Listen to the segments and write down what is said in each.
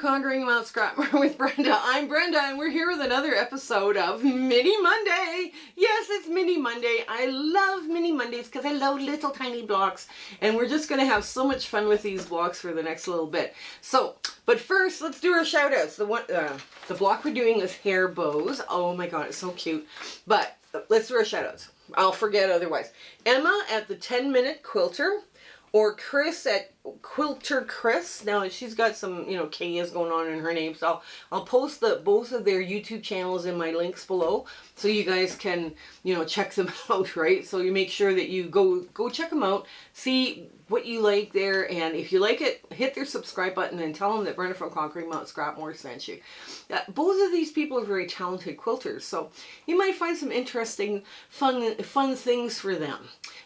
Conquering Mount Scrap with Brenda. I'm Brenda and we're here with another episode of Mini Monday. Yes, it's Mini Monday. I love Mini Mondays because I love little tiny blocks, and we're just going to have so much fun with these blocks for the next little bit. So, but first, let's do our shout outs. The block we're doing is hair bows. Oh my god, it's so cute. But let's do our shout outs. I'll forget otherwise. Emma at the 10-minute quilter, or Chris at Quilter Chris. Now she's got some, K's going on in her name, so I'll post both of their YouTube channels in my links below, so you guys can, check them out, right? So you make sure that you go check them out, see what you like there, and if you like it, hit their subscribe button and tell them that Brenda from Conquering Mount Scrapmore sent you. Both of these people are very talented quilters, so you might find some interesting, fun things for them.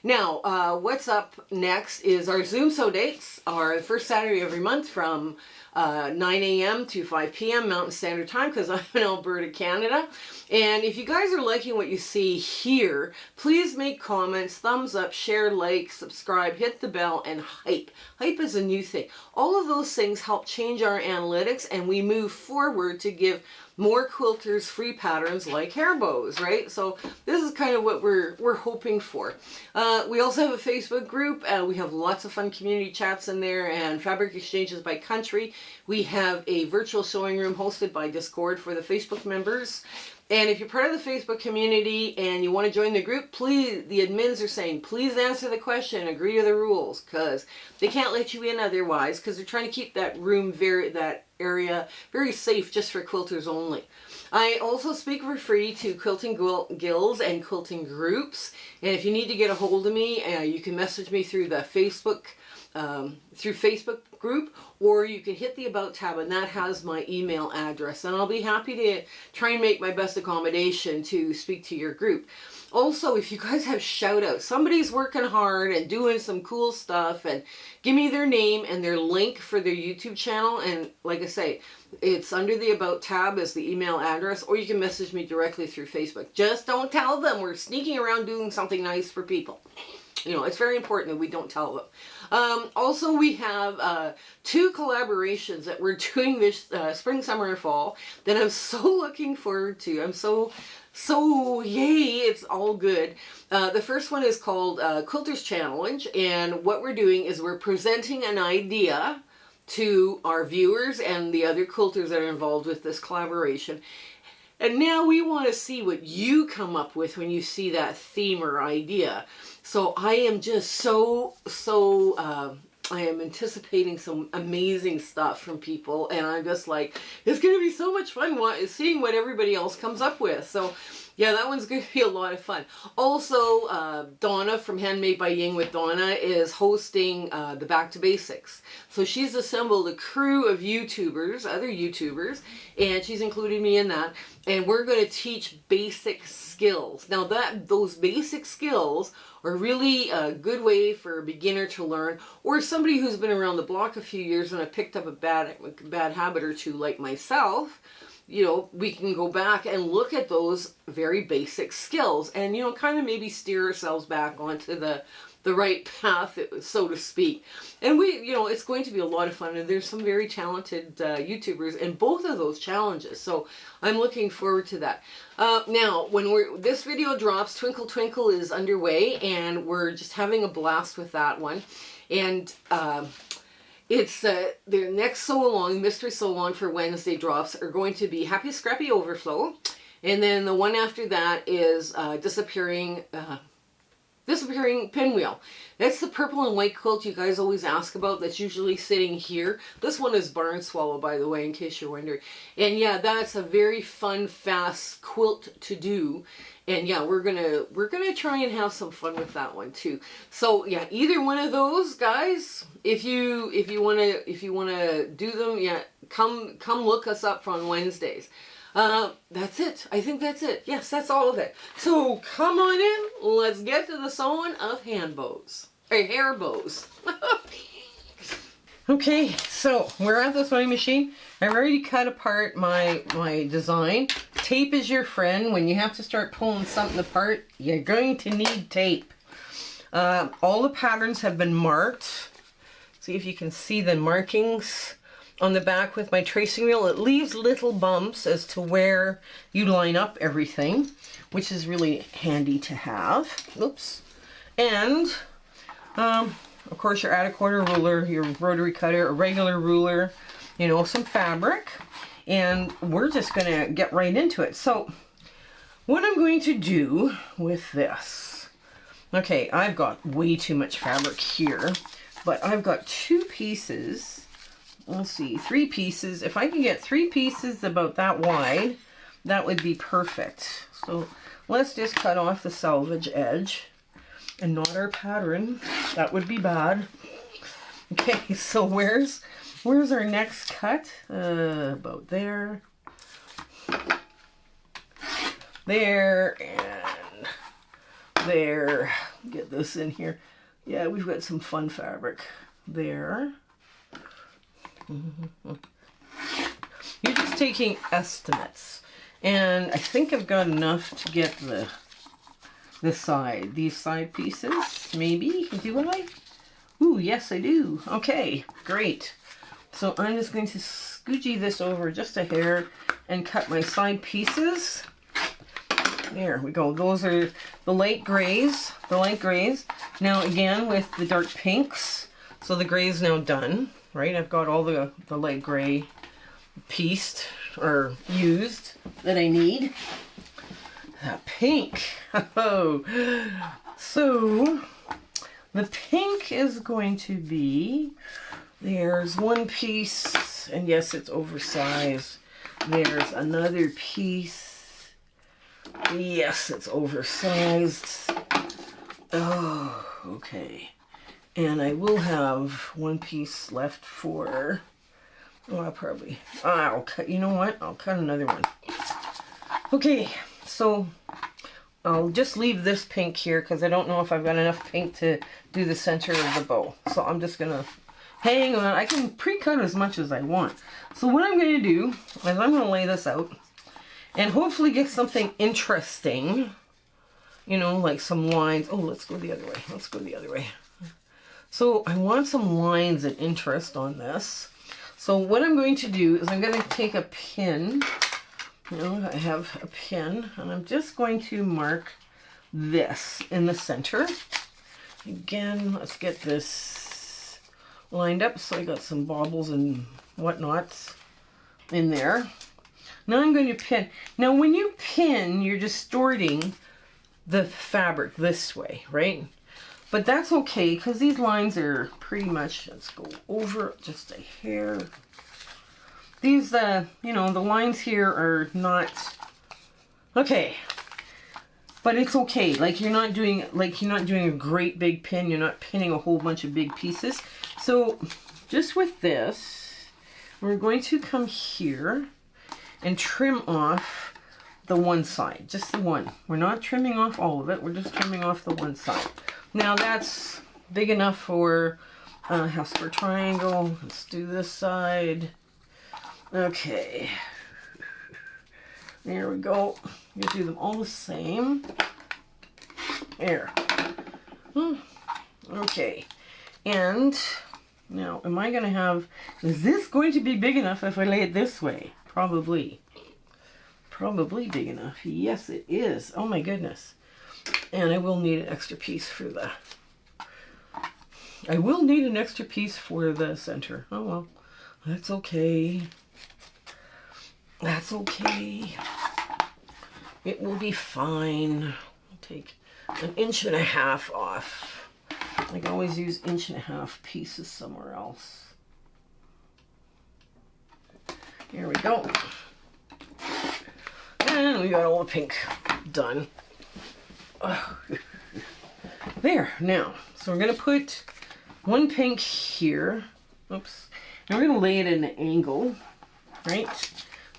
Now, what's up next is our Zoom So dates are the first Saturday every month from 9 a.m. to 5 p.m. Mountain Standard Time, because I'm in Alberta, Canada. And if you guys are liking what you see here, please make comments, thumbs up, share, like, subscribe, hit the bell, and hype. Hype is a new thing. All of those things help change our analytics, and we move forward to give more quilters free patterns like hair bows, right? So this is kind of what we're hoping for. We also have a Facebook group. We have lots of fun community chats in there and fabric exchanges by country. We have a virtual sewing room hosted by Discord for the Facebook members. And if you're part of the Facebook community and you want to join the group, please, the admins are saying, please answer the question, agree to the rules, because they can't let you in otherwise, because they're trying to keep that room, that area very safe just for quilters only. I also speak for free to quilting guilds and quilting groups, and if you need to get a hold of me, you can message me through the Facebook group, or you can hit the About tab, and that has my email address, and I'll be happy to try and make my best accommodation to speak to your group. Also, if you guys have shout outs, somebody's working hard and doing some cool stuff, and give me their name and their link for their YouTube channel, and like I say, it's under the About tab as the email address, or you can message me directly through Facebook. Just don't tell them we're sneaking around doing something nice for people. It's very important that we don't tell them. Also, we have 2 collaborations that we're doing this spring, summer, and fall that I'm so looking forward to. I'm so yay, it's all good. The first one is called Quilter's Challenge, and what we're doing is we're presenting an idea to our viewers and the other quilters that are involved with this collaboration. And now we want to see what you come up with when you see that theme or idea. So I am just I am anticipating some amazing stuff from people, and I'm just like, it's going to be so much fun seeing what everybody else comes up with. So yeah, that one's going to be a lot of fun. Also, Donna from Handmade by Ying with Donna is hosting the Back to Basics. So she's assembled a crew of YouTubers, other YouTubers, and she's included me in that. And we're going to teach basic skills. Now those basic skills are really a good way for a beginner to learn, or somebody who's been around the block a few years and have picked up a bad habit or two like myself. We can go back and look at those very basic skills and, kind of maybe steer ourselves back onto the right path, so to speak. And it's going to be a lot of fun, and there's some very talented YouTubers in both of those challenges, so I'm looking forward to that. Now, when this video drops, Twinkle Twinkle is underway, and we're just having a blast with that one. And it's their next sew-along, mystery sew-along for Wednesday drops are going to be Happy Scrappy Overflow, and then the one after that is Disappearing Pinwheel. That's the purple and white quilt you guys always ask about, that's usually sitting here. This one is Barn Swallow, by the way, in case you're wondering. And yeah, that's a very fun, fast quilt to do. And yeah, we're gonna try and have some fun with that one too. So yeah, either one of those, guys, if you wanna do them, yeah, come look us up on Wednesdays. That's it. I think that's it. Yes, that's all of it. So come on in. Let's get to the sewing of hand bows. Or hair bows. Okay, so we're at the sewing machine. I've already cut apart my design. Tape is your friend. When you have to start pulling something apart, you're going to need tape. All the patterns have been marked. See if you can see the markings on the back with my tracing wheel. It leaves little bumps as to where you line up everything, which is really handy to have. Oops. And of course your add a quarter ruler, your rotary cutter, a regular ruler, you know, some fabric, and we're just gonna get right into it. So what I'm going to do with this, okay, I've got way too much fabric here, but I've got 2 pieces, let's see, 3 pieces. If I can get 3 pieces about that wide, that would be perfect. So let's just cut off the selvage edge and not our pattern. That would be bad. Okay, so where's our next cut? About there. There and there. Get this in here. Yeah, we've got some fun fabric there. You're just taking estimates. And I think I've got enough to get these side pieces, maybe. Do I? Ooh, yes I do. Okay, great. So I'm just going to scoochy this over just a hair and cut my side pieces. There we go. Those are the light grays. The light grays. Now again with the dark pinks. So the gray is now done, right? I've got all the light gray pieced or used that I need. That pink. Oh, so the pink is going to be, there's one piece, and yes, it's oversized. There's another piece. Yes, it's oversized. Oh, okay. And I will have one piece left for, oh, I'll cut, you know what? I'll cut another one. Okay, so I'll just leave this pink here because I don't know if I've got enough pink to do the center of the bow. So I'm just going to hang on. I can pre-cut as much as I want. So what I'm going to do is I'm going to lay this out and hopefully get something interesting. You know, like some lines. Oh, let's go the other way. Let's go the other way. So I want some lines and interest on this. So what I'm going to do is I'm going to take a pin. You know, I have a pin, and I'm just going to mark this in the center. Again, let's get this lined up so I got some baubles and whatnots in there. Now I'm going to pin. Now when you pin, you're distorting the fabric this way, right? But that's okay because these lines are pretty much, let's go over just a hair. These, you know, the lines here are not, okay, but it's okay. Like you're not doing a great big pin. You're not pinning a whole bunch of big pieces. So just with this, we're going to come here and trim off the one side, just the one. We're not trimming off all of it. We're just trimming off the one side. Now that's big enough for a half square triangle. Let's do this side. Okay, there we go. You do them all the same. There. Okay, and now am I going to have, is this going to be big enough if I lay it this way? Probably. Probably big enough. Yes, it is. Oh my goodness. And I will need an extra piece for the, center. Oh well, that's okay. That's okay. It will be fine. I'll take 1.5 inches off. I can always use 1.5 inch pieces somewhere else. Here we go. And we got all the pink done. There, now, so we're going to put one pink here. Oops. And we're going to lay it at an angle, right?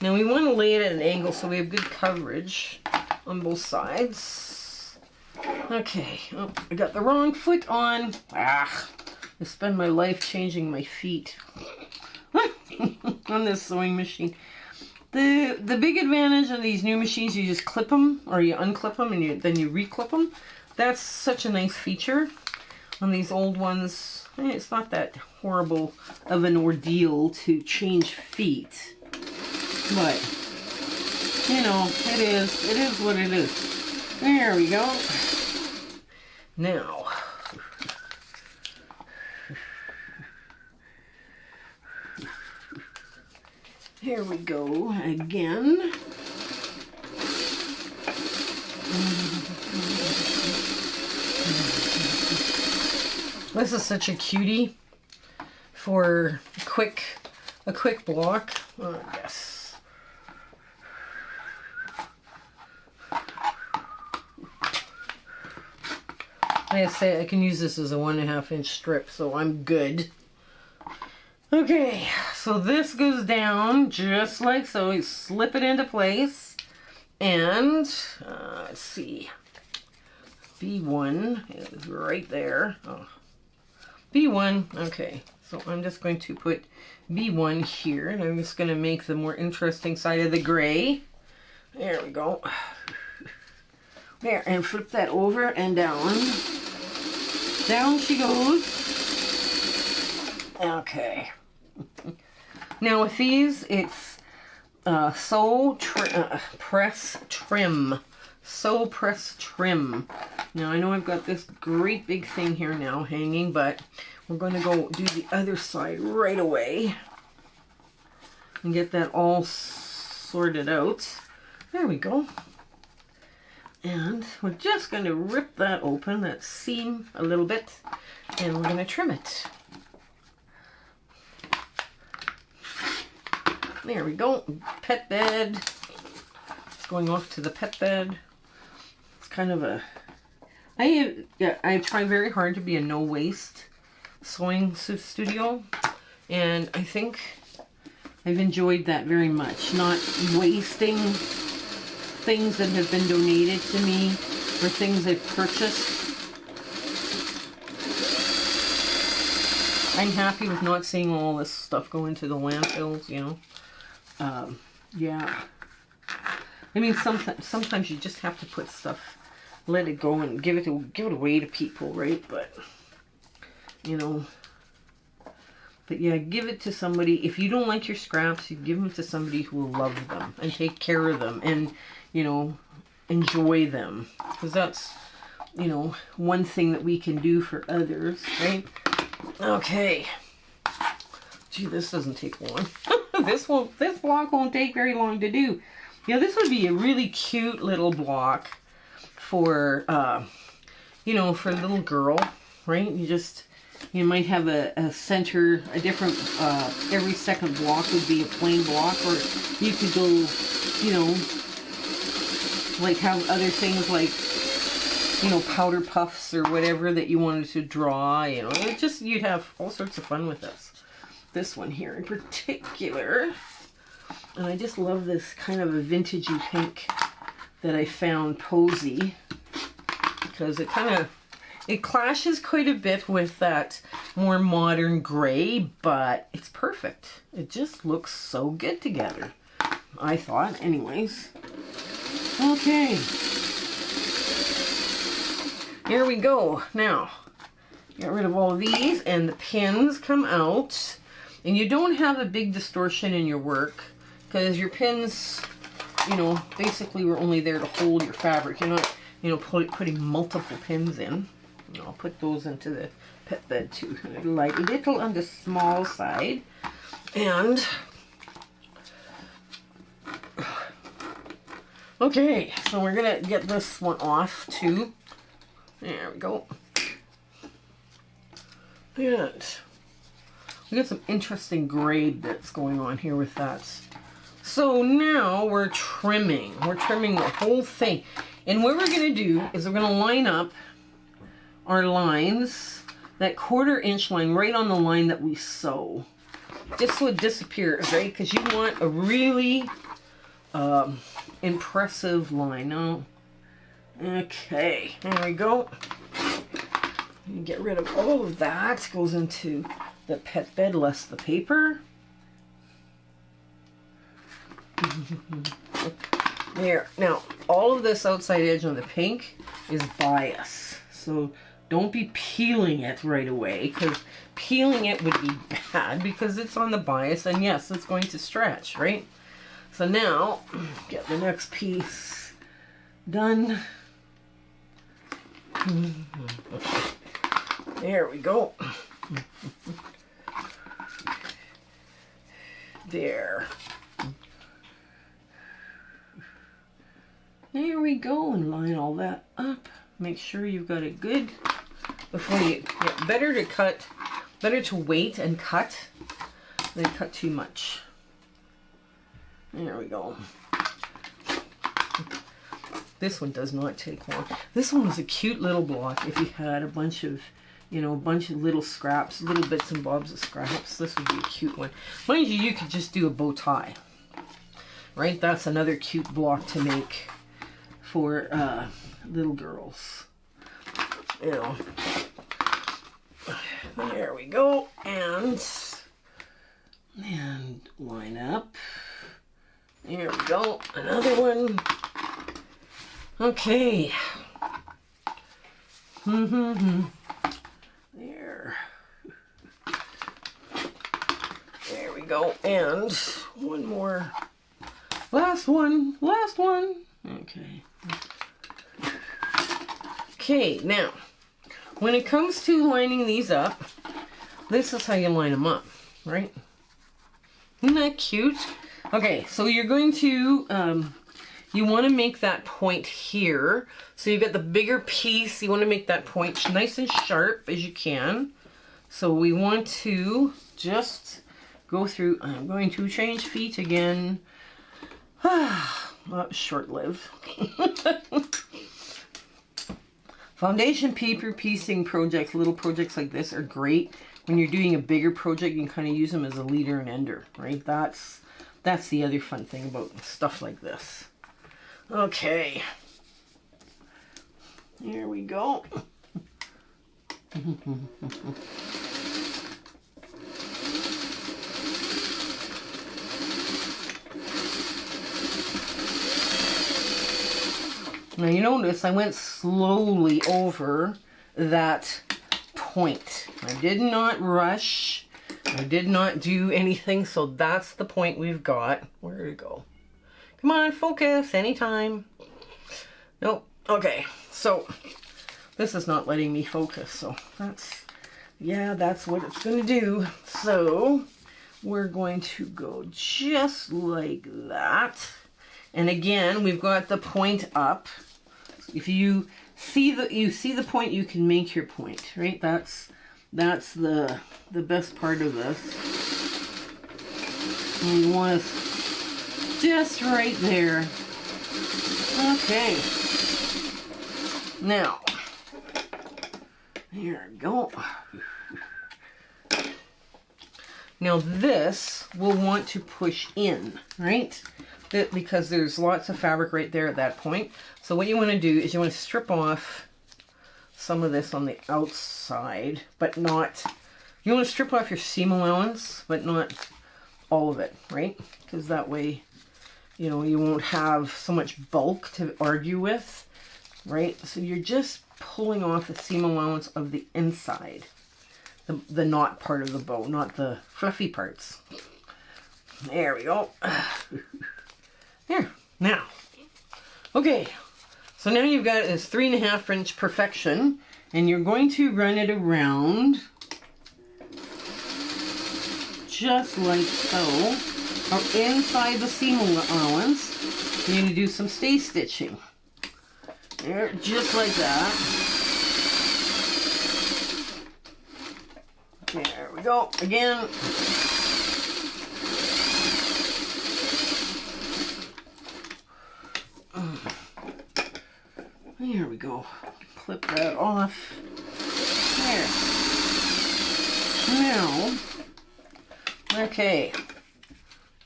Now we want to lay it at an angle so we have good coverage on both sides. Okay, oh, I got the wrong foot on. I spend my life changing my feet on this sewing machine. The big advantage of these new machines, you just clip them or you unclip them and then you reclip them. That's such a nice feature. On these old ones, it's not that horrible of an ordeal to change feet. But, you know, it is what it is. There we go. Now, here we go again. This is such a cutie for a quick block. Oh, yes. Like I say, I can use this as a 1.5 inch strip, so I'm good. Okay, so this goes down just like so. You slip it into place, and let's see. B1 is right there. Oh. B1, okay, so I'm just going to put B1 here, and I'm just going to make the more interesting side of the gray. There we go. There, and flip that over and down. Down she goes. Okay. Now with these, it's press trim. Sew press trim. Now I know I've got this great big thing here now hanging, but we're going to go do the other side right away and get that all sorted out. There we go. And we're just going to rip that open, that seam a little bit, and we're going to trim it. There we go. Pet bed. It's going off to the pet bed. It's kind of a... I try very hard to be a no-waste sewing studio, and I think I've enjoyed that very much. Not wasting things that have been donated to me or things I've purchased. I'm happy with not seeing all this stuff go into the landfills, you know. Yeah. I mean, sometimes you just have to put stuff, let it go and give it away to people, right? But, you know, but yeah, give it to somebody. If you don't like your scraps, you give them to somebody who will love them and take care of them and, you know, enjoy them. Because that's, you know, one thing that we can do for others, right? Okay. Gee, this doesn't take long. This block won't take very long to do. Yeah, this would be a really cute little block for, you know, for a little girl, right? You might have a center, a different, every second block would be a plain block, or you could go, you know, like have other things like, you know, powder puffs or whatever that you wanted to draw, you know. You'd have all sorts of fun with this. This one here in particular. And I just love this kind of a vintagey pink that I found posy, because it clashes quite a bit with that more modern gray, but it's perfect. It just looks so good together, I thought, anyways. Okay. Here we go. Now, get rid of all of these, and the pins come out. And you don't have a big distortion in your work, because your pins, you know, basically were only there to hold your fabric. You're not, you know, putting multiple pins in. I'll put those into the pet bed too. Like a little on the small side. And, okay, so we're going to get this one off too. There we go. And we got some interesting gray bits going on here with that. So now we're trimming. We're trimming the whole thing. And what we're going to do is we're going to line up our lines, that 1/4 inch line right on the line that we sew. Just so it disappears, right? Because you want a really impressive line. Now, okay, there we go. Get rid of all of that. Goes into the pet bed, less the paper. There. Now, all of this outside edge on the pink is bias. So Don't be peeling it right away, because peeling it would be bad because it's on the bias, and yes, it's going to stretch, right? So now, get the next piece done. There we go. There. There we go, and line all that up. Make sure you've got it good before you, yeah, better to wait and cut than cut too much. There we go. This one does not take long. This one was a cute little block if you had a bunch of, you know, a bunch of little scraps, little bits and bobs of scraps. This would be a cute one. Mind you, you could just do a bow tie, right? That's another cute block to make for little girls. You know. There we go. And line up. There we go. Another one. Okay. There. There we go. And one more. Last one. Last one. Okay. Okay, now, when it comes to lining these up, this is how you line them up, right? Isn't that cute? Okay, so you're going to, you want to make that point here. So you've got the bigger piece, you want to make that point nice and sharp as you can. So we want to just go through, I'm going to change feet again. Short-lived. Foundation paper piecing projects, little projects like this are great. When you're doing a bigger project, you can kind of use them as a leader and ender, right? That's the other fun thing about stuff like this. Okay. Here we go. Now you notice I went slowly over that point. I did not rush. I did not do anything, so that's the point we've got. Where did it go? Come on, focus, anytime. Nope. Okay, so this is not letting me focus, so that's what it's going to do. So we're going to go just like that. And again, we've got the point up. If you see the point, you can make your point, right? That's the best part of this. And you want to just right there. Okay. Now, here we go. Now this we'll want to push in, right? Because there's lots of fabric right there at that point. So what you want to do is you want to strip off some of this on the outside, but not, you want to strip off your seam allowance, but not all of it, right? Because that way, you know, you won't have so much bulk to argue with, right? So you're just pulling off the seam allowance of the inside, the knot part of the bow, not the fluffy parts. There we go. There, now, okay, so now you've got this 3.5 inch perfection, and you're going to run it around just like so, or inside the seam allowance. You're going to do some stay stitching. There, just like that. There we go, again. There we go. Clip that off. There. Now, okay.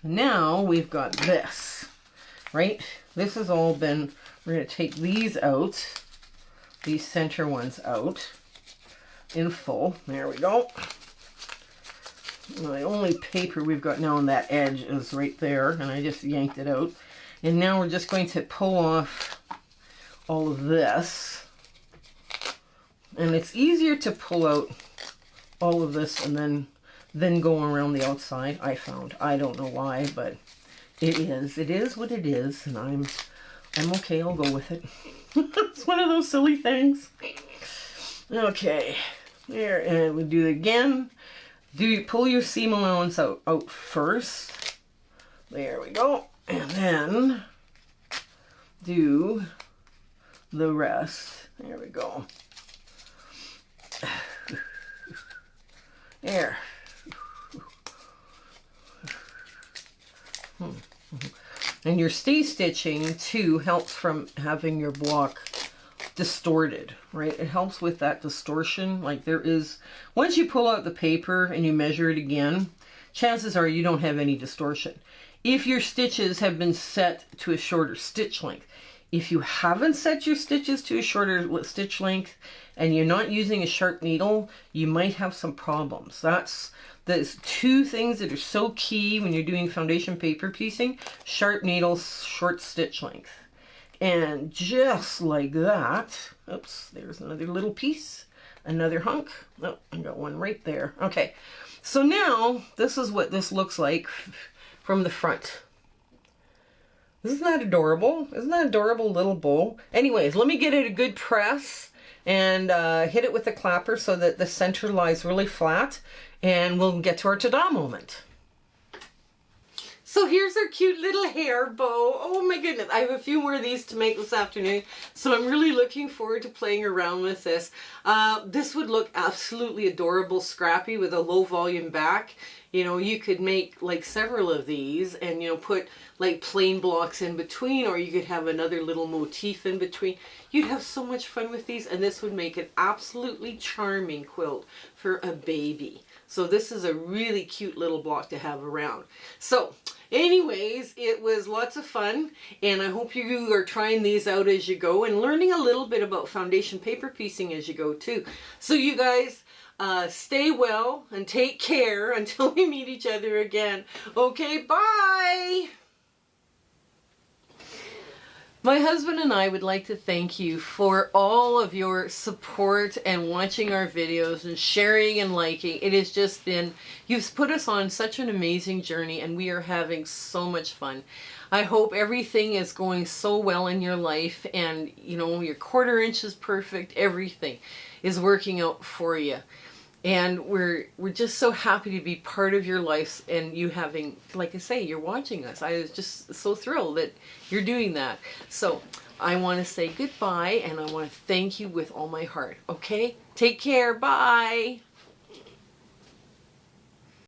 Now we've got this, right? This has all been, we're going to take these out, these center ones out in full. There we go. The only paper we've got now on that edge is right there, and I just yanked it out. And now we're just going to pull off all of this. And it's easier to pull out all of this and then go around the outside, I found. I don't know why, but it is what it is, and I'm okay, I'll go with it. It's one of those silly things. Okay, there, and we do it again. Pull your seam allowance out first. There we go. And then do the rest. There we go. There. And your stay stitching too helps from having your block distorted, right? It helps with that distortion. Like there is, once you pull out the paper and you measure it again, chances are you don't have any distortion. If your stitches have been set to a shorter stitch length. If you haven't set your stitches to a shorter stitch length and you're not using a sharp needle, you might have some problems. There's two things that are so key when you're doing foundation paper piecing: sharp needles, short stitch length. And just like that, oops, there's another little piece, another hunk. Oh, I got one right there. Okay, so now this is what this looks like from the front. Isn't that adorable? Isn't that adorable little bow? Anyways, let me get it a good press and hit it with the clapper so that the center lies really flat, and we'll get to our ta-da moment. So here's our cute little hair bow. Oh my goodness, I have a few more of these to make this afternoon, so I'm really looking forward to playing around with this. This would look absolutely adorable, scrappy, with a low volume back. You know, you could make like several of these and, you know, put like plain blocks in between, or you could have another little motif in between. You'd have so much fun with these, and this would make an absolutely charming quilt for a baby. So this is a really cute little block to have around. So anyways, it was lots of fun, and I hope you are trying these out as you go and learning a little bit about foundation paper piecing as you go too. So you guys, stay well and take care until we meet each other again. Okay, bye! My husband and I would like to thank you for all of your support and watching our videos and sharing and liking. It has just been, you've put us on such an amazing journey, and we are having so much fun. I hope everything is going so well in your life, and you know, your 1/4 inch is perfect, everything is working out for you. And we're just so happy to be part of your life, and you having, like I say, you're watching us. I was just so thrilled that you're doing that. So I want to say goodbye, and I want to thank you with all my heart. Okay? Take care. Bye.